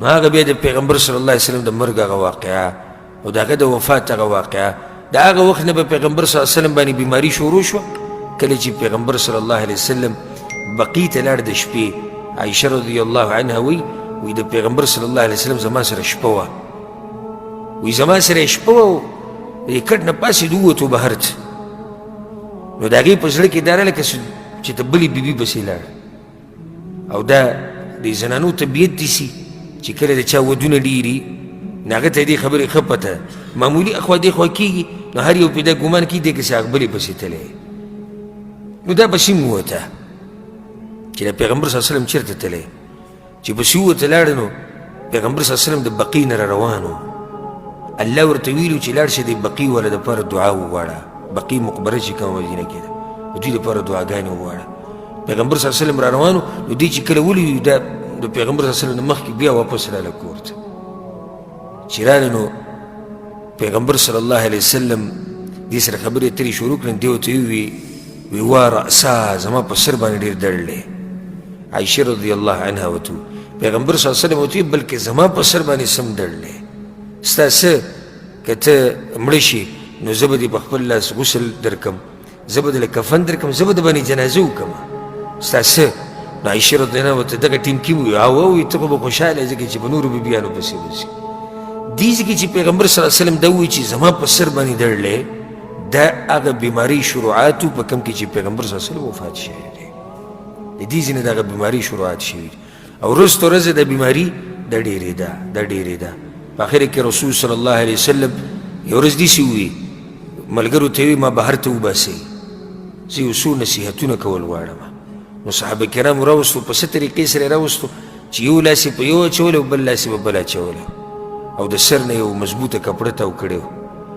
نو هغه بیا د پیغمبر صلی الله علیه وسلم د مرګ هغه واقعه او د هغه د وفات هغه واقعه د هغه وخت نه به پیغمبر صلی الله علیه وسلم باندې بیماري شروع شوه کله چې پیغمبر صلی الله علیه وسلم بقیع ته لاړ د شپې عایشه رضی الله عنها وی د پیغمبر صلی الله علیه وسلم زما سره شپه وه وی زما سره شپه وه د کټ نه پاسېد ووتو بهر ته نو د هغې په زړه کې دا راغله که چې ته بلې بیبي پسې لاړ او دا د زنانو طبیعت داسې چې کله د چا ودونه ډېري نو هغه ته دې خبرې ښه پته معمولي اخوا دېخوا کېږي نو هر یو پې دا ګمان کېږي دی که چې هغه بلې پسې تللی نو دا پسې م ووته چې د پیغمبر صلی الله علیه وسلم چېرته تللی چې پسې ووته لاړه نو پیغمبر صلی الله علیه وسلم د بقیع نه را روان و الله ورته ویلو چې لاړ شه د بقیع والا دپاره دعا وغواړه بقیع مقبره چې کومه مدینه کې ده د دوی دپاره دعاګانې وغواړه پیغمبر صلی الله علیه وسلم را روان و نو دوی چې کله ولیدو دا د پیغمبر صلی الله علیه وسلم نه مخکې بیا واپس راله کور ته چې راله نو پیغمبر صلی الله علیه وسلم دې سره خبرې اترې شروع کړې دې ورته وی وا رأسا زما په سر باندې ډېر درد دی عایشه رضی الله عنها ورته پیغمبر صلی الله علیه وسلم ورته بلکې زما په سر باندې سم درد دی ستا څه که ته مړه شي نو زه به دې په خپل لاس غسل درکړم زه به دله کفن درکړم زه به د باندې جنازه وکړم ستا څه نو عایشه رضی الله عنها ورته دغه ټیم کې وویل او ته خو به خوشحاله ځکه چې په نورو بیبیانو پسې به ځي دې ځکه چې پیغمبر صلی الله علیه وسلم دا ووایي چې زما په سر باندې درد دی دا هغه بیماري شروعاتو په کوم کې چې پیغمبر صلی الله علیه وسلم وفات شوی دی د دې ځینې دغه بیماري شروعات شوي او ورځ تر ورځې د بیماري دا ډېرېده په اخر کې رسول صلی الله علیه وسلم یو ورځ داسې ووایي ملګرو ته یې ما بهر ته وباسئ زه یو څو نصیحتونه کول غواړم نو صحابه کرامو راوستو په څه طریقې سره یې راوستو چې یو لاس یې په یو اچولی او بل لاس یې په بل اچولی او د سر نه یو مضبوطه کپړه تاو کړې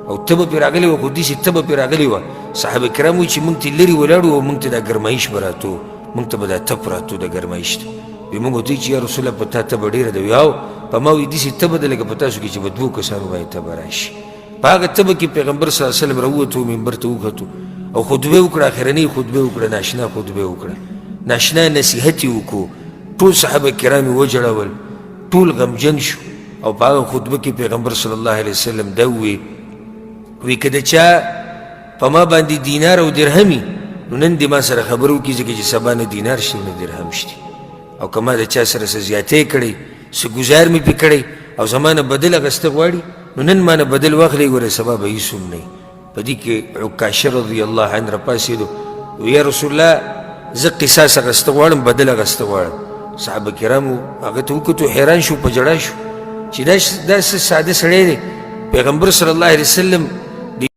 او تبه پرې راغلې وه خو داسې تبه پرې راغلې وه صحابه کرام وایي چې موږ ته لرې ولاړو او موږ ته دا ګرمایش به راتو موږ ته به دا تپ راتو د ګرمایش ته وی موږ ورته چې یا رسول الله په تا تبه ډېره ده وی او په ما وایي داسې تبه ده لکه په تاسو کې چې په دوو کسانو باندې تبه راشي په هغه تبه کې پیغمبر صلی الله علیه وسلم راووتو منبر ته وختو او خطبه وکړه اخرنۍ خطبه وکړه ناشنا خطبه وکړه ناشنا نصیحت یې وکړو ټول صحابه کرام یې وجړول ټول غمجن شو او په هغه خطبه کې پیغمبر صلی الله علیه وسلم دا وی که د چا په ما باندې دینار او درهمي نو نن دې ما سره خبره وکړي ځکه چې سبا نه دینار شي نه درهم شي او که ما د چا سره څه زیاتې کړی څه ګزار مې پې کړی او زما نه بدل اخیسته غواړي نو نن ما نه بدل واخلئ ګوره سبا به هېڅ هم نه وي په دې کې عکاشه رضی الله عنه راپاڅېدو یا رسول الله زه قصاص اخیسته غواړم بدل اخیسته غواړم صحابه کرامو هغه ته وکتو حیران شو په ژړا شو چې دا څه ساده سړی دی پیغمبر صلی الله علیه وسلم